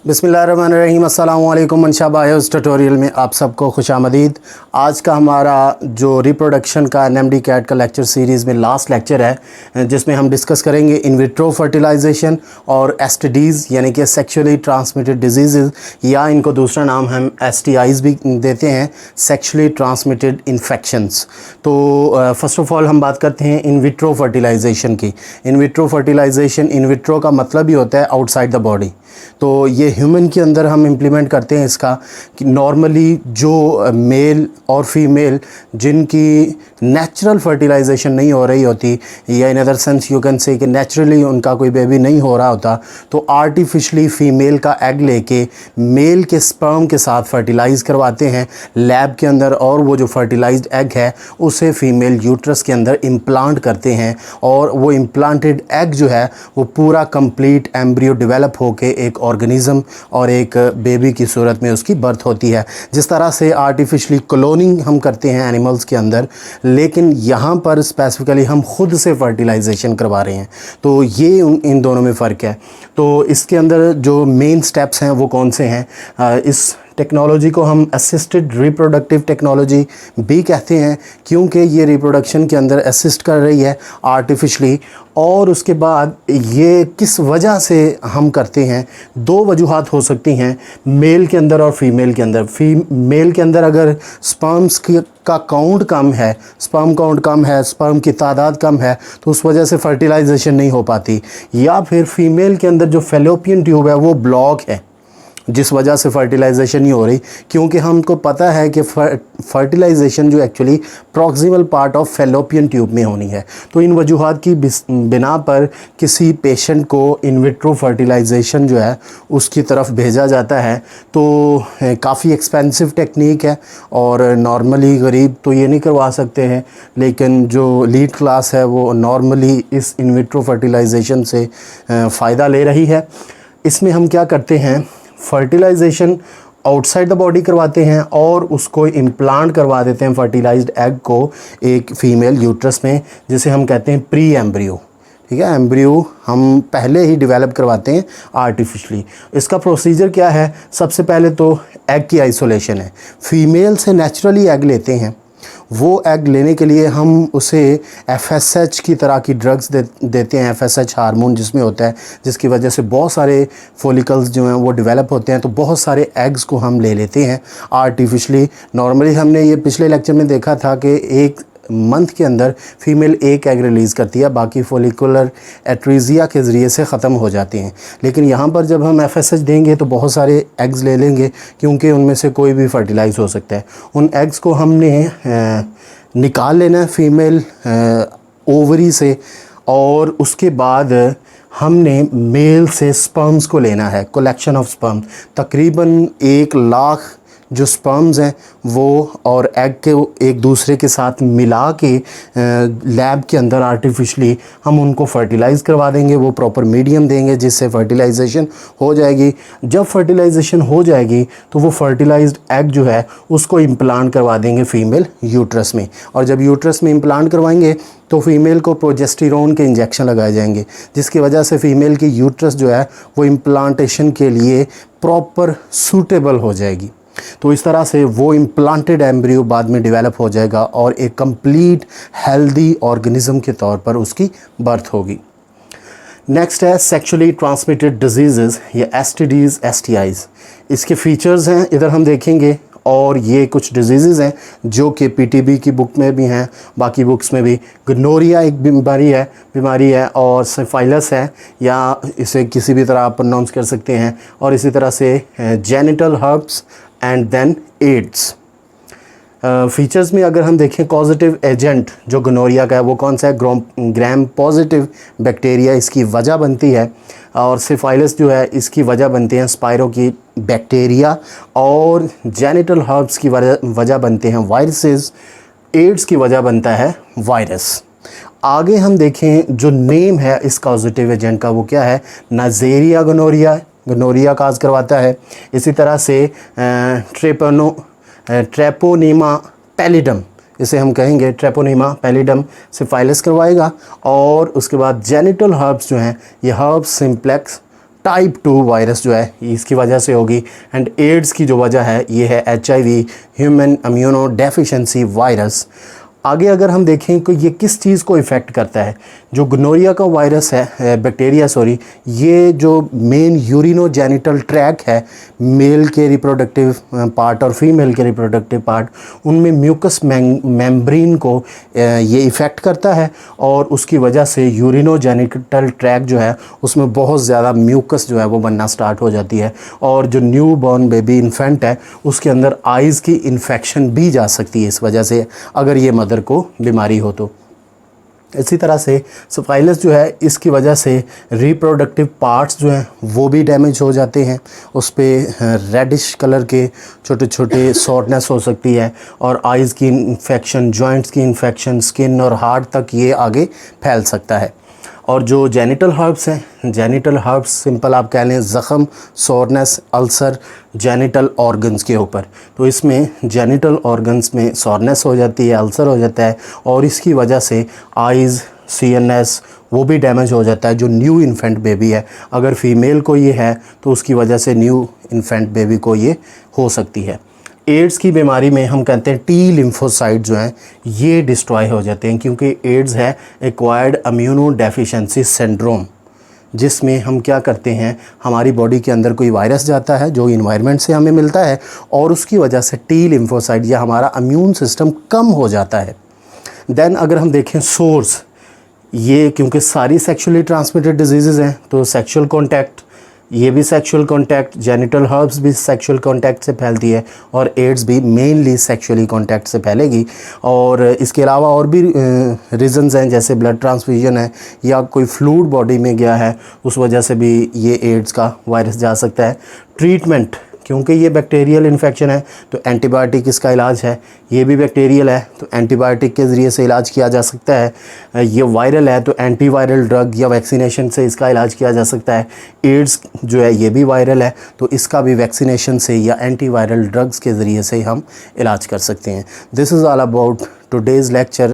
बिस्मिल्लाहिर्रहमानिर्रहीम। अस्सलाम वालेकुम। मंशा बायोस ट्यूटोरियल में आप सबको खुशामदीद। आज का हमारा जो रिप्रोडक्शन का एनएमडी कैट का लेक्चर सीरीज़ में लास्ट लेक्चर है, जिसमें हम डिस्कस करेंगे इन विट्रो फर्टिलाइजेशन और एसटीडीज़ यानी कि सेक्सुअली ट्रांसमिटेड डिजीज़, या इनको दूसरा नाम हम एसटीआईज़ भी देते हैं, सेक्सुअली ट्रांसमिटेड इन्फेक्शंस। तो फ़र्स्ट ऑफ़ ऑल हम बात करते हैं इन विट्रो फर्टिलाइजेशन की। In vitro fertilization, in vitro का मतलब ही होता है आउटसाइड द बॉडी। तो ये ह्यूमन के अंदर हम इम्प्लीमेंट करते हैं इसका कि नॉर्मली जो मेल और फीमेल जिनकी नेचुरल फर्टिलाइजेशन नहीं हो रही होती, या in other sense you can say कि नेचुरली उनका कोई बेबी नहीं हो रहा होता, तो आर्टिफिशली फ़ीमेल का एग लेके मेल के स्पर्म के साथ फर्टिलाइज़ करवाते हैं लैब के अंदर, और वो जो फर्टिलाइज्ड एग है उसे फ़ीमेल यूट्रस के अंदर इम्प्लांट करते हैं, और वो इम्प्लांटेड एग जो है वो पूरा कंप्लीट एम्ब्रियो डेवलप होके एक ऑर्गेनिज़म और एक बेबी की सूरत में उसकी बर्थ होती है। जिस तरह से आर्टिफिशली क्लोनिंग हम करते हैं एनिमल्स के अंदर, लेकिन यहाँ पर स्पेसिफिकली हम खुद से फर्टिलाइजेशन करवा रहे हैं। तो ये इन दोनों में फ़र्क है। तो इसके अंदर जो मेन स्टेप्स हैं वो कौन से हैं? इस टेक्नोलॉजी को हम असिस्टेड रिप्रोडक्टिव टेक्नोलॉजी भी कहते हैं, क्योंकि ये रिप्रोडक्शन के अंदर असिस्ट कर रही है आर्टिफिशली। और उसके बाद ये किस वजह से हम करते हैं, दो वजूहात हो सकती हैं मेल के अंदर और फीमेल के अंदर। मेल के अंदर अगर स्पर्म्स का काउंट कम है, स्पर्म काउंट कम है, स्पर्म की तादाद कम है, तो उस वजह से फर्टिलाइजेशन नहीं हो पाती। या फिर फीमेल के अंदर जो फेलोपियन ट्यूब है वो ब्लॉक है, जिस वजह से फर्टिलाइजेशन नहीं हो रही, क्योंकि हमको पता है कि फर्टिलाइजेशन जो actually proximal part of fallopian tube में होनी है। तो इन वजूहात की बिना पर किसी पेशेंट को इन विट्रो फर्टिलाइजेशन जो है उसकी तरफ भेजा जाता है। तो काफ़ी एक्सपेंसिव टेक्निक है, और नॉर्मली गरीब तो ये नहीं करवा सकते हैं, लेकिन जो लीड क्लास है वो नॉर्मली इस इन विट्रो फर्टिलाइजेशन से फ़ायदा ले रही है। इसमें हम क्या करते हैं, फर्टिलाइजेशन आउटसाइड द बॉडी करवाते हैं और उसको इम्प्लांट करवा देते हैं फर्टिलाइज्ड एग को एक फ़ीमेल यूट्रस में, जिसे हम कहते हैं प्री एम्ब्रियो। ठीक है, एम्ब्रियो हम पहले ही डेवलप करवाते हैं आर्टिफिशली। इसका प्रोसीजर क्या है? सबसे पहले तो एग की आइसोलेशन है। फ़ीमेल से नेचुरली एग लेते हैं। वो एग लेने के लिए हम उसे FSH की तरह की ड्रग्स देते हैं, FSH हार्मोन जिसमें होता है, जिसकी वजह से बहुत सारे फॉलिकल्स जो हैं वो डेवलप होते हैं। तो बहुत सारे एग्स को हम ले लेते हैं आर्टिफिशली। नॉर्मली हमने ये पिछले लेक्चर में देखा था कि एक मंथ के अंदर फीमेल एक एग रिलीज़ करती है, बाकी फॉलिकुलर एट्रीजिया के ज़रिए से ख़त्म हो जाती हैं। लेकिन यहाँ पर जब हम FSH देंगे तो बहुत सारे एग्स ले लेंगे, क्योंकि उनमें से कोई भी फर्टिलाइज़ हो सकता है। उन एग्स को हमने निकाल लेना है फीमेल ओवरी से, और उसके बाद हमने मेल से स्पर्म्स को लेना है, कलेक्शन ऑफ स्पर्म। तकरीबन 1 लाख जो स्पर्म्स हैं वो और एग के एक दूसरे के साथ मिला के लैब के अंदर आर्टिफिशली हम उनको फर्टिलाइज़ करवा देंगे। वो प्रॉपर मीडियम देंगे जिससे फर्टिलाइजेशन हो जाएगी। जब फर्टिलाइजेशन हो जाएगी तो वो फर्टिलाइज्ड एग जो है उसको इम्प्लांट करवा देंगे फ़ीमेल यूट्रस में, और जब यूट्रस में इम्प्लांट करवाएंगे तो फ़ीमेल को प्रोजेस्टेरोन के इंजेक्शन लगाए जाएंगे, जिसकी वजह से फ़ीमेल की यूट्रस जो है वो इम्प्लांटेशन के लिए प्रॉपर सूटेबल हो जाएगी। तो इस तरह से वो इम्प्लांटेड एम्ब्रियो बाद में डेवलप हो जाएगा और एक कंप्लीट हेल्दी ऑर्गेनिज़म के तौर पर उसकी बर्थ होगी। नेक्स्ट है सेक्सुअली ट्रांसमिटेड डिजीज़ या STDs, STIs। इसके फीचर्स हैं, इधर हम देखेंगे, और ये कुछ डिजीज़ हैं जो कि PTB की बुक में भी हैं, बाकी बुक्स में भी। गनोरिया एक बीमारी है, और सिफाइलस है, या इसे किसी भी तरह आप प्रोनाउंस कर सकते हैं। और इसी तरह से genital herpes and then AIDS. Features में अगर हम देखें, कॉजेटिव एजेंट जो गनोरिया का है वो कौन सा है? ग्राम पॉजिटिव बैक्टीरिया इसकी वजह बनती है, और सिफाइलस जो है इसकी वजह बनते हैं स्पायरो की बैक्टीरिया, और जेनिटल हर्ब्स की वजह बनते हैं वायरसेस, एड्स की वजह बनता है वायरस। आगे हम देखें जो नेम है इस कॉजेटिव एजेंट का वो क्या है? नाइजेरिया गनोरिया काज करवाता है। इसी तरह से ट्रेपोनीमा पैलिडम, इसे हम कहेंगे ट्रेपोनीमा पैलिडम, सिफाइलस करवाएगा। और उसके बाद जेनिटल हर्ब्स जो हैं ये हर्ब्स सिम्प्लेक्स टाइप 2 वायरस जो है इसकी वजह से होगी। एंड एड्स की जो वजह है ये है HIV, human immuno deficiency virus. आगे अगर हम देखें कि ये किस चीज़ को इफ़ेक्ट करता है, जो गोनोरिया का वायरस है, बैक्टीरिया सॉरी, ये जो मेन यूरिनोजेनिटल ट्रैक है, मेल के रिप्रोडक्टिव पार्ट और फीमेल के रिप्रोडक्टिव पार्ट, उनमें म्यूकस मेम्ब्रेन को ये इफ़ेक्ट करता है और उसकी वजह से यूरिनोजेनिटल ट्रैक जो है उसमें बहुत ज़्यादा म्यूकस जो है वो बनना स्टार्ट हो जाती है। और जो न्यू बॉर्न बेबी इन्फेंट है उसके अंदर आइज़ की इन्फेक्शन भी जा सकती है इस वजह से, अगर ये मदर को बीमारी हो तो। इसी तरह से सिफाइलिस जो है इसकी वजह से रिप्रोडक्टिव पार्ट्स जो हैं वो भी डैमेज हो जाते हैं, उस पर रेडिश कलर के छोटे छोटे सॉर्टनेस हो सकती है और आइज़ की इन्फेक्शन, जॉइंट्स की इन्फेक्शन, स्किन और हार्ट तक ये आगे फैल सकता है। और जो जेनिटल हर्ब्स हैं, जेनिटल हर्ब्स सिंपल आप कह लें ज़ख़म, सोरनेस, अल्सर जेनिटल ऑर्गन्स के ऊपर, तो इसमें जेनिटल ऑर्गन्स में सोरनेस हो जाती है, अल्सर हो जाता है और इसकी वजह से आइज़, CNS वो भी डैमेज हो जाता है। जो न्यू इन्फेंट बेबी है, अगर फीमेल को ये है तो उसकी वजह से न्यू इन्फेंट बेबी को ये हो सकती है। एड्स की बीमारी में हम कहते हैं टी लिम्फोसाइट जो हैं ये डिस्ट्रॉय हो जाते हैं, क्योंकि एड्स है एक्वायर्ड इम्यूनो डेफिशिएंसी सिंड्रोम, जिसमें हम क्या करते हैं, हमारी बॉडी के अंदर कोई वायरस जाता है जो इन्वायरमेंट से हमें मिलता है और उसकी वजह से टी लिम्फोसाइट या हमारा इम्यून सिस्टम कम हो जाता है। देन अगर हम देखें सोर्स, ये क्योंकि सारी सेक्सुअली ट्रांसमिटेड डिजीज़ हैं तो सेक्सुअल कॉन्टैक्ट, ये भी सेक्सुअल कॉन्टैक्ट, जेनिटल हर्ब्स भी सेक्सुअल कॉन्टैक्ट से फैलती है और एड्स भी मेनली सेक्सुअली कॉन्टैक्ट से फैलेगी। और इसके अलावा और भी रीज़न्स हैं, जैसे ब्लड ट्रांसफ्यूजन है या कोई फ्लूइड बॉडी में गया है, उस वजह से भी ये एड्स का वायरस जा सकता है। ट्रीटमेंट, क्योंकि ये बैक्टीरियल इन्फेक्शन है तो एंटीबायोटिक इसका इलाज है, ये भी बैक्टीरियल है तो एंटीबायोटिक के ज़रिए से इलाज किया जा सकता है। ये वायरल है तो एंटीवायरल ड्रग या वैक्सीनेशन से इसका इलाज किया जा सकता है। एड्स जो है ये भी वायरल है तो इसका भी वैक्सीनेशन से या एंटीवायरल ड्रग्स के ज़रिए से हम इलाज कर सकते हैं। This is all about today's lecture.